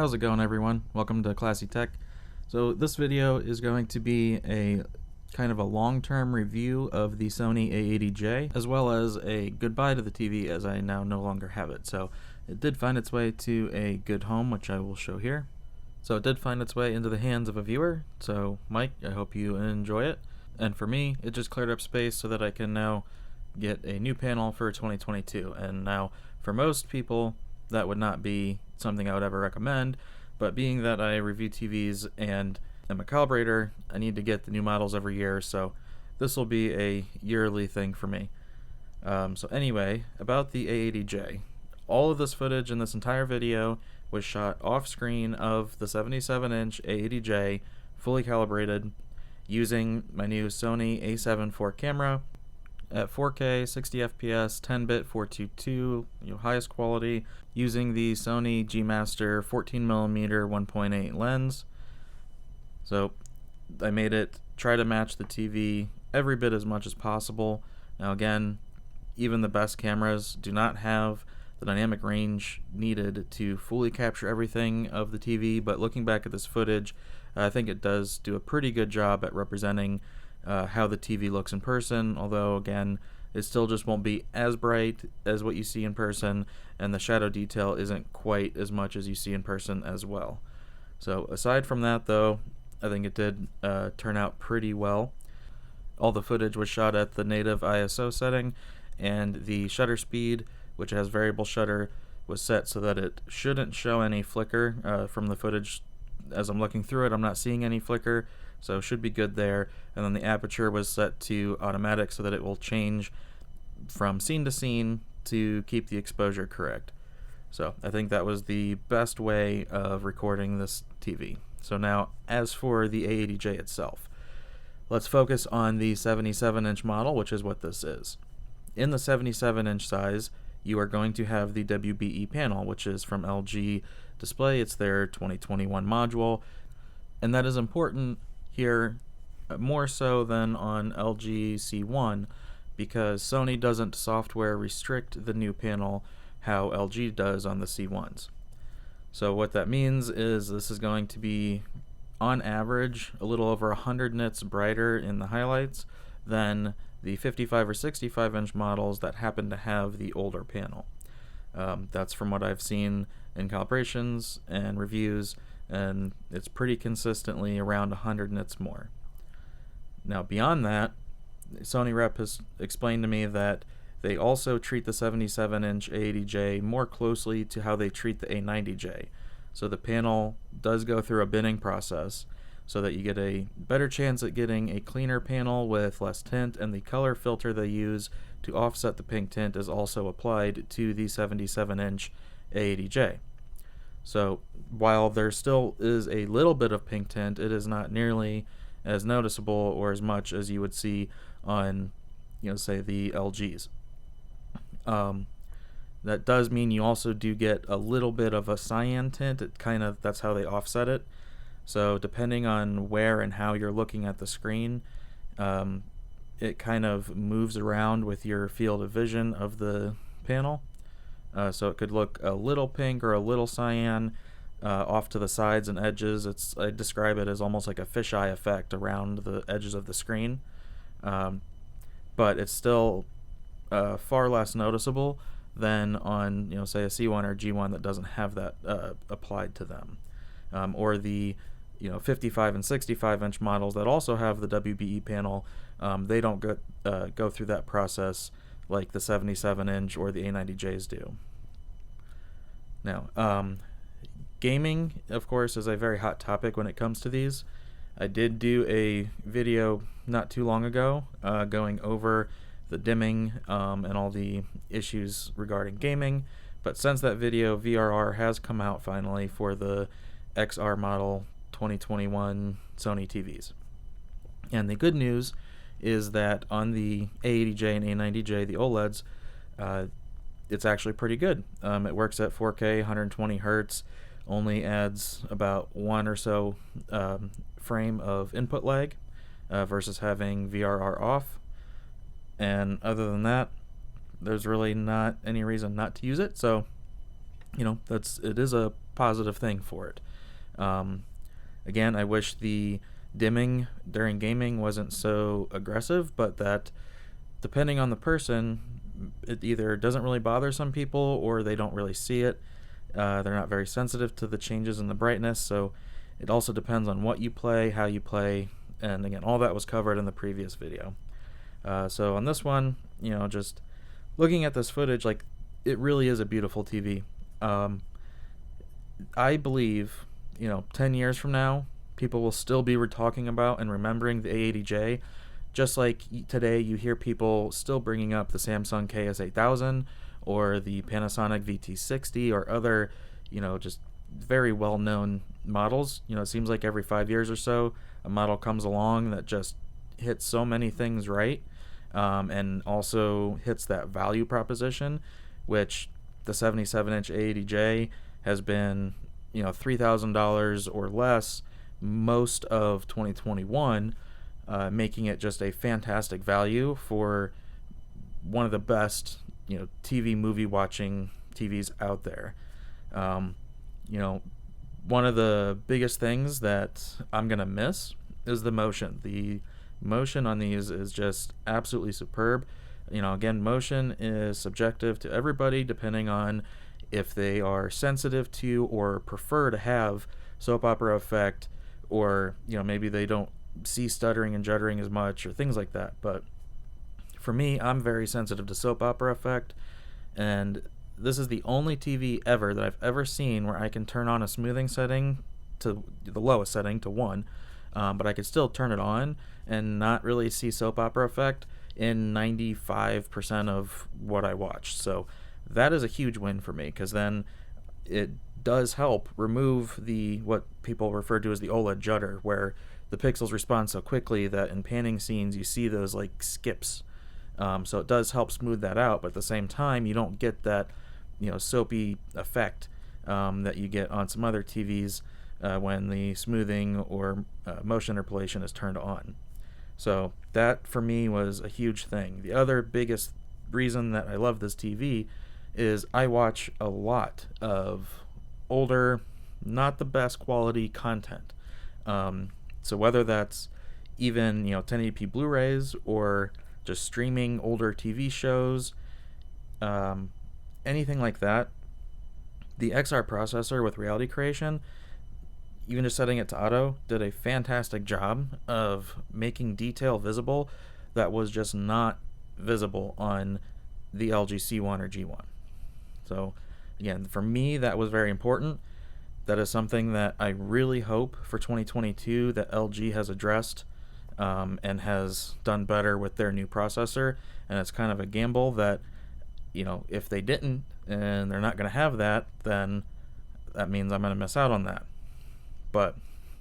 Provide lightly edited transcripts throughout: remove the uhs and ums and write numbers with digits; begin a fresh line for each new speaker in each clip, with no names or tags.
How's it going, everyone? Welcome to Classy Tech. So this video is going to be a kind of a long-term review of the Sony A80J, as well as a goodbye to the TV as I now no longer have it. So it did find its way to a good home, which I will show here. So it did find its way into the hands of a viewer. So Mike, I hope you enjoy it. And for me, it just cleared up space so that I can now get a new panel for 2022. And now for most people, that would not be something I would ever recommend, but being that I review TVs and am a calibrator, I need to get the new models every year, so this will be a yearly thing for me. So anyway, about the A80J. All of this footage in this entire video was shot off screen of the 77-inch A80J, fully calibrated, using my new Sony A7 IV camera at 4K, 60 FPS, 10-bit 422, highest quality, using the Sony G Master 14mm 1.8 lens. So I made it try to match the TV every bit as much as possible. Now again, even the best cameras do not have the dynamic range needed to fully capture everything of the TV, but looking back at this footage, I think it does do a pretty good job at representing how the TV looks in person, although again, it still just won't be as bright as what you see in person, and the shadow detail isn't quite as much as you see in person as well. So aside from that though, I think it did turn out pretty well. All the footage was shot at the native ISO setting, and the shutter speed, which has variable shutter, was set so that it shouldn't show any flicker. From the footage as I'm looking through it, I'm not seeing any flicker, so should be good there. And then the aperture was set to automatic so that it will change from scene to scene to keep the exposure correct. So I think that was the best way of recording this TV. So now, as for the A80J itself, let's focus on the 77-inch model, which is what this is. In the 77-inch size, you are going to have the WBE panel, which is from LG Display. It's their 2021 module, and that is important here more so than on LG C1, because Sony doesn't software restrict the new panel how LG does on the C1s. So what that means is this is going to be, on average, a little over 100 nits brighter in the highlights than the 55 or 65-inch models that happen to have the older panel. That's from what I've seen in calibrations and reviews, and it's pretty consistently around 100 nits more. Now beyond that, Sony rep has explained to me that they also treat the 77-inch A80J more closely to how they treat the A90J. So the panel does go through a binning process so that you get a better chance at getting a cleaner panel with less tint, and the color filter they use to offset the pink tint is also applied to the 77-inch A80J. So while there still is a little bit of pink tint, it is not nearly as noticeable or as much as you would see on, say the LGs. That does mean you also do get a little bit of a cyan tint. That's how they offset it. So depending on where and how you're looking at the screen, it kind of moves around with your field of vision of the panel. So it could look a little pink or a little cyan off to the sides and edges. I describe it as almost like a fisheye effect around the edges of the screen. But it's still far less noticeable than on, say a C1 or G1 that doesn't have that applied to them. Or the 55 and 65-inch models that also have the WBE panel, they don't go through that process like the 77-inch or the A90Js do. Now, gaming, of course, is a very hot topic when it comes to these. I did do a video not too long ago going over the dimming and all the issues regarding gaming, but since that video, VRR has come out finally for the XR model 2021 Sony TVs. And the good news is that on the A80J and A90J, the OLEDs, it's actually pretty good. It works at 4K, 120 Hertz, only adds about one or so frame of input lag versus having VRR off. And other than that, there's really not any reason not to use it. So, it is a positive thing for it. Again, I wish the dimming during gaming wasn't so aggressive, but that, depending on the person, it either doesn't really bother some people or they don't really see it. They're not very sensitive to the changes in the brightness, so it also depends on what you play, how you play, and again, all that was covered in the previous video. So on this one, just looking at this footage, like, it really is a beautiful TV. I believe, 10 years from now, people will still be talking about and remembering the A80J, just like today you hear people still bringing up the Samsung KS8000 or the Panasonic VT60 or other, just very well-known models. It seems like every 5 years or so, a model comes along that just hits so many things right, and also hits that value proposition, which the 77-inch A80J has been, $3,000 or less most of 2021, making it just a fantastic value for one of the best, TV movie watching TVs out there. One of the biggest things that I'm gonna miss is the motion. The motion on these is just absolutely superb. Again, motion is subjective to everybody depending on if they are sensitive to or prefer to have soap opera effect, or maybe they don't see stuttering and juddering as much or things like that. But for me, I'm very sensitive to soap opera effect, and this is the only TV ever that I've ever seen where I can turn on a smoothing setting to the lowest setting to 1, but I could still turn it on and not really see soap opera effect in 95% of what I watch. So that is a huge win for me, because then it does help remove what people refer to as the OLED judder, where the pixels respond so quickly that in panning scenes you see those like skips. So it does help smooth that out, but at the same time you don't get that soapy effect that you get on some other TVs when the smoothing or motion interpolation is turned on. So that for me was a huge thing. The other biggest reason that I love this TV is I watch a lot of older, not the best quality content. So whether that's even 1080p Blu-rays or just streaming older TV shows, anything like that, the XR processor with reality creation, even just setting it to auto, did a fantastic job of making detail visible that was just not visible on the LG C1 or G1. So again, for me, that was very important. That is something that I really hope for 2022 that LG has addressed and has done better with their new processor. And it's kind of a gamble that, if they didn't and they're not going to have that, then that means I'm going to miss out on that. But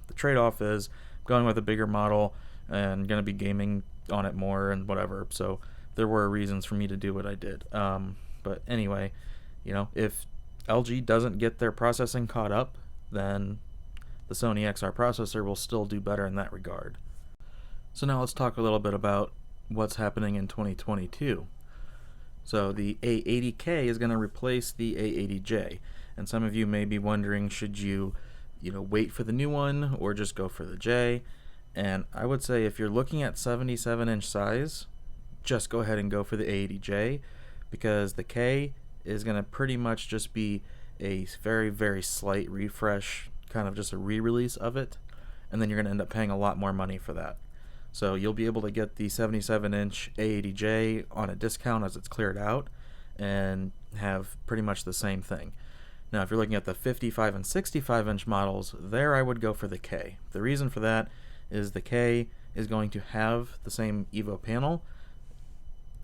the trade-off is going with a bigger model and going to be gaming on it more and whatever. So there were reasons for me to do what I did. But anyway, if LG doesn't get their processing caught up, then the Sony XR processor will still do better in that regard. So now let's talk a little bit about what's happening in 2022. So the A80K is going to replace the A80J, and some of you may be wondering, should you wait for the new one or just go for the J? And I would say if you're looking at 77-inch size, just go ahead and go for the A80J, because the K is going to pretty much just be a very, very slight refresh, kind of just a re-release of it, and then you're going to end up paying a lot more money for that. So you'll be able to get the 77-inch A80J on a discount as it's cleared out and have pretty much the same thing. Now, if you're looking at the 55 and 65-inch models, there I would go for the K. The reason for that is the K is going to have the same EVO panel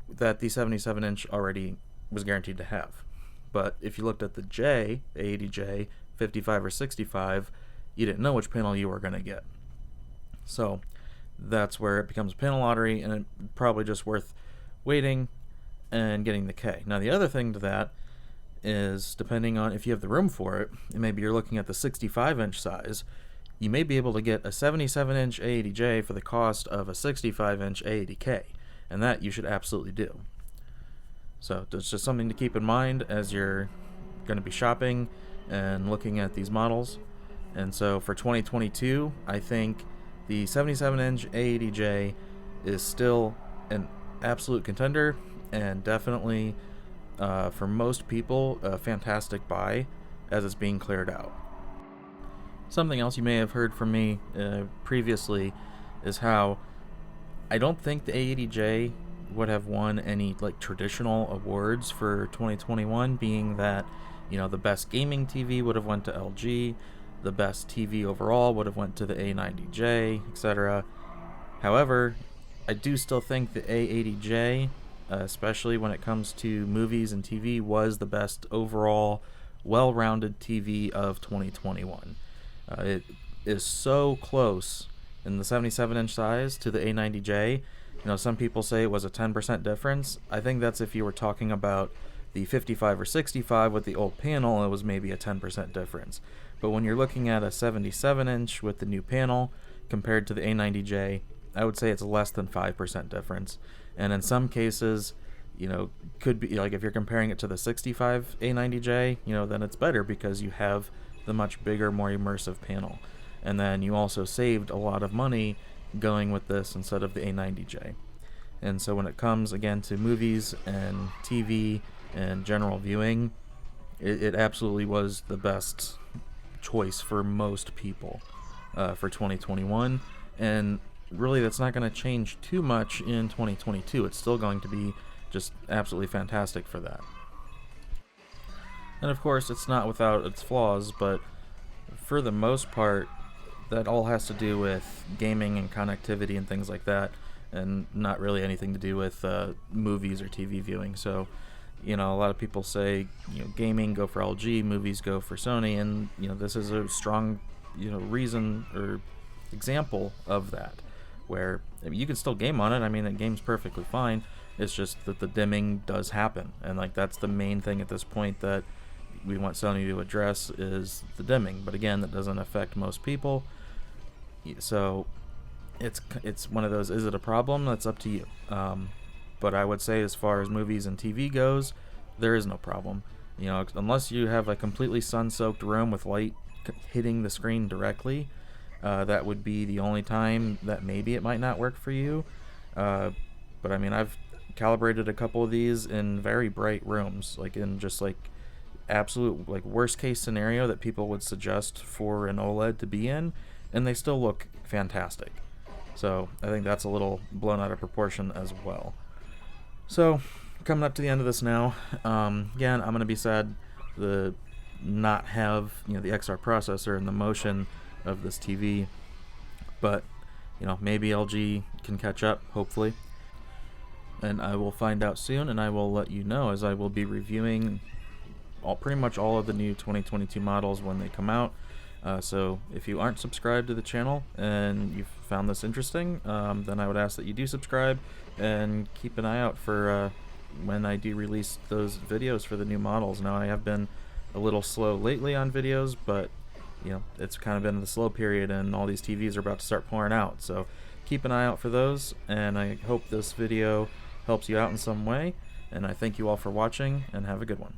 that the 77-inch already was guaranteed to have. But if you looked at the J, the A80J, 55 or 65, you didn't know which panel you were going to get. So that's where it becomes a panel lottery, and it's probably just worth waiting and getting the K. Now, the other thing to that is, depending on if you have the room for it, and maybe you're looking at the 65-inch size, you may be able to get a 77-inch A80J for the cost of a 65-inch A80K, and that you should absolutely do. So it's just something to keep in mind as you're going to be shopping and looking at these models. And so for 2022, I think the 77-inch A80J is still an absolute contender, and definitely for most people a fantastic buy as it's being cleared out. Something else you may have heard from me previously is how I don't think the A80J would have won any like traditional awards for 2021, being that, you know, the best gaming TV would have went to LG, the best TV overall would have went to the A90J, etc. However, I do still think the A80J, especially when it comes to movies and TV, was the best overall well-rounded TV of 2021. It is so close in the 77-inch size to the A90J. You know, some people say it was a 10% difference. I think that's if you were talking about the 55 or 65 with the old panel, it was maybe a 10% difference. But when you're looking at a 77-inch with the new panel compared to the A90J, I would say it's less than 5% difference. And in some cases, you know, could be like if you're comparing it to the 65 A90J, you know, then it's better because you have the much bigger, more immersive panel. And then you also saved a lot of money going with this instead of the A90J. And so when it comes again to movies and TV and general viewing, it absolutely was the best choice for most people for 2021. And really that's not going to change too much in 2022. It's still going to be just absolutely fantastic for that. And of course it's not without its flaws, but for the most part that all has to do with gaming and connectivity and things like that, and not really anything to do with movies or TV viewing. So, you know, a lot of people say, you know, gaming go for LG, movies go for Sony, and you know, this is a strong, you know, reason or example of that, where I mean, you can still game on it. I mean, the game's perfectly fine. It's just that the dimming does happen, and like that's the main thing at this point that we want Sony to address is the dimming. But again, that doesn't affect most people. So it's one of those, is it a problem? That's up to you. But I would say as far as movies and TV goes, there is no problem. You know, unless you have a completely sun-soaked room with light hitting the screen directly, that would be the only time that maybe it might not work for you. But I mean, I've calibrated a couple of these in very bright rooms, like in just like absolute like worst case scenario that people would suggest for an OLED to be in, and they still look fantastic. So I think that's a little blown out of proportion as well. So coming up to the end of this now, again, I'm going to be sad to not have, you know, the XR processor and the motion of this TV, but you know, maybe LG can catch up, hopefully, and I will find out soon, and I will let you know as I will be reviewing pretty much all of the new 2022 models when they come out. So if you aren't subscribed to the channel and you've found this interesting, then I would ask that you do subscribe and keep an eye out for when I do release those videos for the new models. Now, I have been a little slow lately on videos, but you know, it's kind of been the slow period and all these TVs are about to start pouring out. So keep an eye out for those, and I hope this video helps you out in some way, and I thank you all for watching, and have a good one.